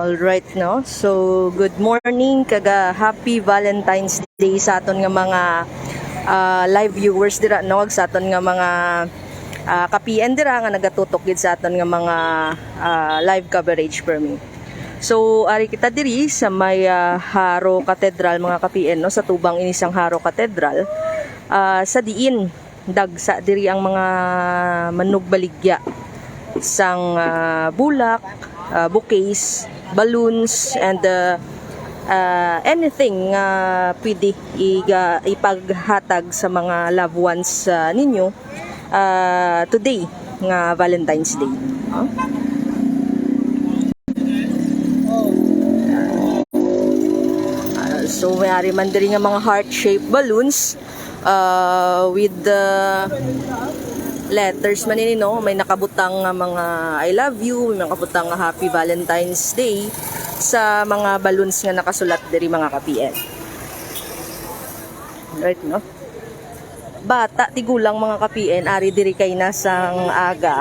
All right, no? So, good morning, kaga happy Valentine's Day sa aton nga mga live viewers dira, no? Sa aton nga mga ka-PN dira nga nagatutok gid sa aton nga mga live coverage per me. So, ari kita diri sa may Haro Cathedral mga ka-PN, no? Sa tubang inisang Haro Cathedral. Sa diin, dagsa diri ang mga manugbaligya sang bulak, bouquets, balloons, and anything pwede ipaghatag sa mga loved ones ninyo today nga Valentine's Day. So mayari man diri nga mga heart-shaped balloons with the letters man ini, no? May nakabutang mga I love you, may nakabutang happy Valentine's Day sa mga balloons nga nakasulat diri mga ka-PN. Right, no? Bata tigulang mga ka-PN ari diri kay nasang aga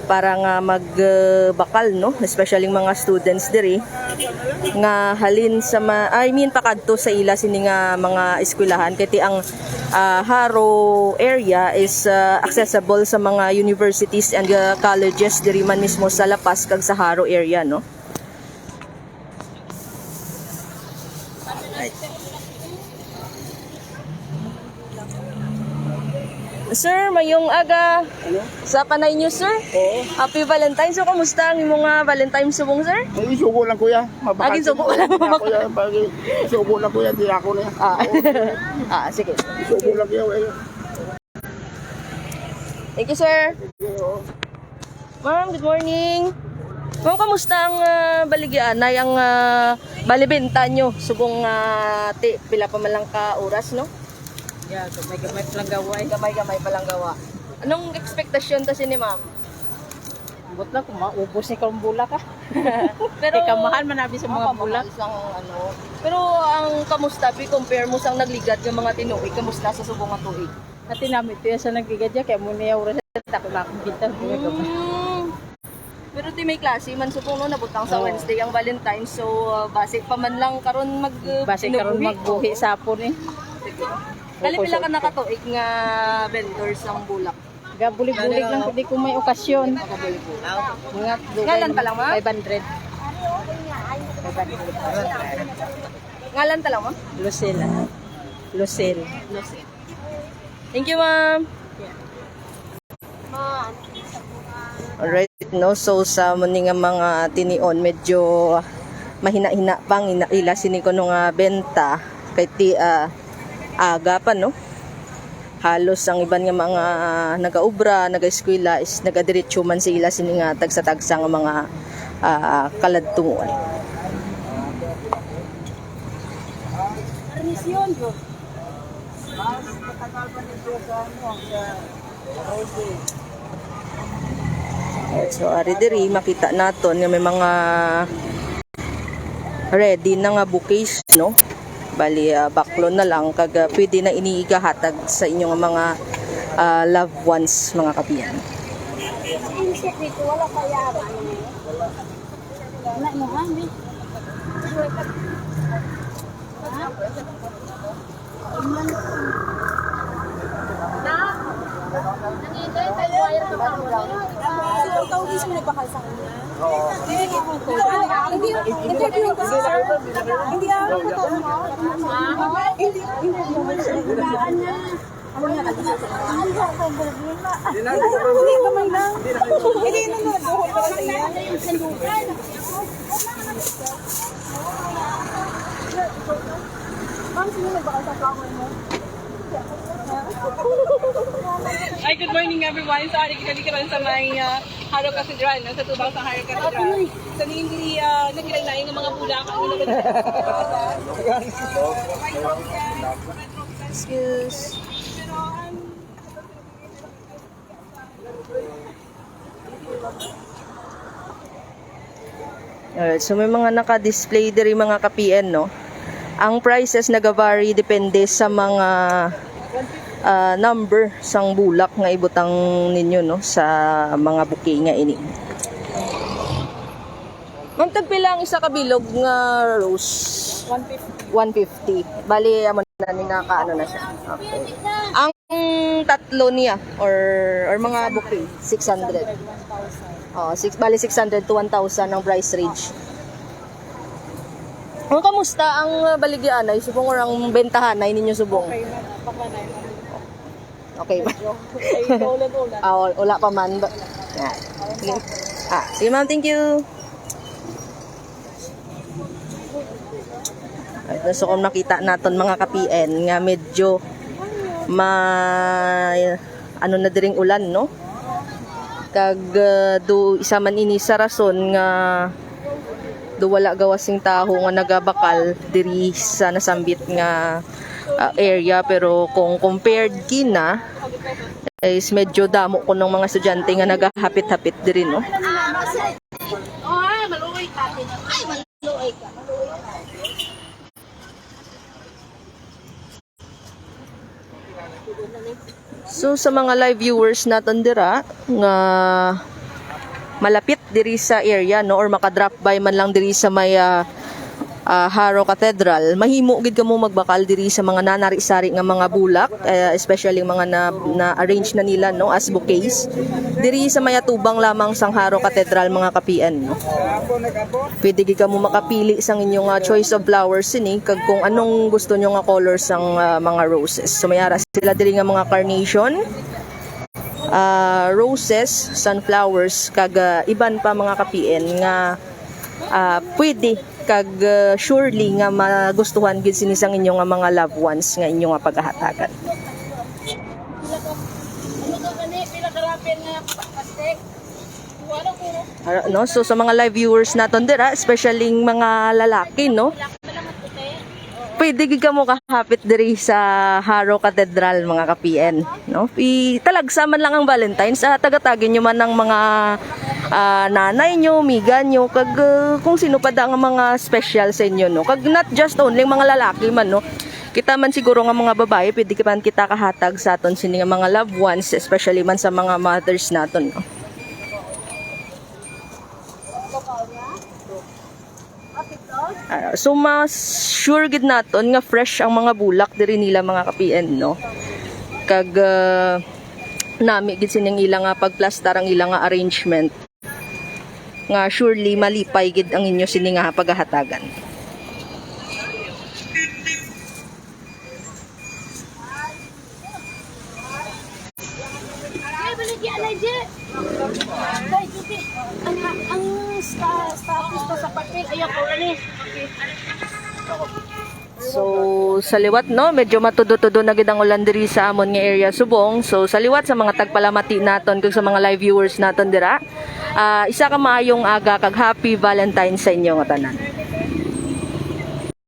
para nga magbakal, no? Especially mga students diri nga halin sa pakadto sa ila sini nga mga eskwelahan kay ti ang Haro area is accessible sa mga universities and colleges diri man mismo sa La Paz kag sa Haro area, no? Sir, mayong aga. Ano? Sa panay nyo, sir? Oo. Happy Valentine's. So, kamusta ang imong Valentine's subong, sir? Ay, sugo lang kuya. Agin sugo lang. Kuya, sugo lang kuya, di ako na. Sige. Sugo lang kuya. Thank you, sir. Ma'am, good morning. Ma'am, kamusta ang baligyan? Nay ang balibenta nyo? Subong pila pa man lang ka oras, no? Yeah, gamay-gamay palang gawa eh. Gamay-gamay palang gawa. Anong expectation ta ni ma'am? Ambot na kung maubos ni kang bulak ka. Pero kamahal man nabi sa mga bulak. Pero ang kamusta compare mo sang nagligat ng mga tinuig, kamusta sa subong nga tuig? Ati namin ito sa nagigadya kaya muna yung oras ako na akong kita. Pero di may klase man subong no nabutang sa Wednesday ang Valentine's, so base pa man lang karon base karon magbuhi sapon eh. Kali pila ka nakatuig nga vendors ang bulak. Gabulig-bulig lang hindi ko may okasyon. Mga Ngalan pa lang, ma? 500. Ngalan ta lang, ma? Lucille. Thank you, ma'am. Alright, no? So, sa muni nga mga tinion, medyo mahina-hina pang ila sini ko nung benta kay ti aga pa, no? Halos ang iban nga mga nagaubra, nagaeskwela is nagadiretso man sila sini nga tagsa-tagsa nga mga kaladtungon. So ari diri makita naton nga may mga ready na nga bouquets, no? Bali baklon na lang kag pwede na iniigahatag sa inyong mga loved ones mga ka-PN. Wala kaya ba? Wala mo hami. Tawagin mo nagbakal sa kanya? Hindi. Interview ko si sir. Hindi ako natawag mo. Hindi niya. Ano niya kasi sa kanya? Hindi ako problema. Hindi kamay lang. Hindi naman buhol pa sa iya. Sandukan. Ma'am, sino nagbakal sa flower mo? Hi, good morning everyone. So, ari kita dikaron sa may Haro Cathedral, no? Sa tubang sa Haro Cathedral. Sa hindi nagkailangan ng mga bulak ang Excuse. Alright, so may mga naka-display diri mga ka-PN, no? Ang prices nagavary depende sa mga number sang bulak nga ibutang ninyo, no, sa mga bouquet nga ini. Ma'am, tagpila ang isa ka bilog nga rose? 150. Bali, amo na ni nakaano na siya. Okay. Ang tatlo niya or mga bouquet, 600. Oh, bali 600 to 1,000 ang price range. Kamusta ang baligyan ay subong or ang bentahan ay ninyo subong? Okay ba? Wala pa man. Sige. Sige ma'am, thank you. So kung nakita naton mga ka-PN nga medyo ano na diring ulan, no? Kag do isa man ini sa rason nga do wala gawasing taho nga nagabakal diri sa nasambit nga area, pero kung compared kina is medyo damo ko ng mga estudyante nga nagahapit-hapit diri, no? So sa mga live viewers naton dira nga malapit diri sa area, no, or maka-drop by man lang diri sa may Haro Cathedral, mahimo gid kamo magbakal diri sa mga nanari-sari nga mga bulak, especially mga na-arrange na nila, no, as bouquets diri sa may atubang lamang sang Haro Cathedral mga ka-PN, no. Pwede gid kamo makapili sang inyong choice of flowers ini kag kung anong gusto nyo nga colors sang mga roses. So may ara sila diri nga mga carnation, roses, sunflowers, kag iban pa mga ka-PN nga pwede kag surely nga magustuhan gid sinisang inyo nga mga loved ones nga inyo nga paghahatagan. No, so sa mga live viewers naton dira, especially mga lalaki, no, pwede gid kamo kahapit diri sa Haro Cathedral mga ka-PN, no. Talagsa man lang ang Valentine's, tagatagin nyo man ng mga nanay nyo, miga nyo, kag kung sino pa da nga mga special sa inyo, no. Kag not just only mga lalaki man, no. Kita man siguro nga mga babae, pwede man kita kahatag sa aton sini nga mga loved ones, especially man sa mga mothers naton, no. So mas sure gid naton nga fresh ang mga bulak diri nila mga ka-PN, no. Kag nami gid sining ilang pagplastar ang ilang arrangement nga surely malipay gid ang inyo sini nga paghahatagan. Status ko sa papel, ayaw ko rin. So sa liwat, no, medyo matudo-tudo na gid ang ulan diri sa amon nga area subong. So sa liwat sa mga tagpalamati naton kag sa mga live viewers naton dira, isa ka maayong aga kag happy Valentine's sa inyo nga tanan.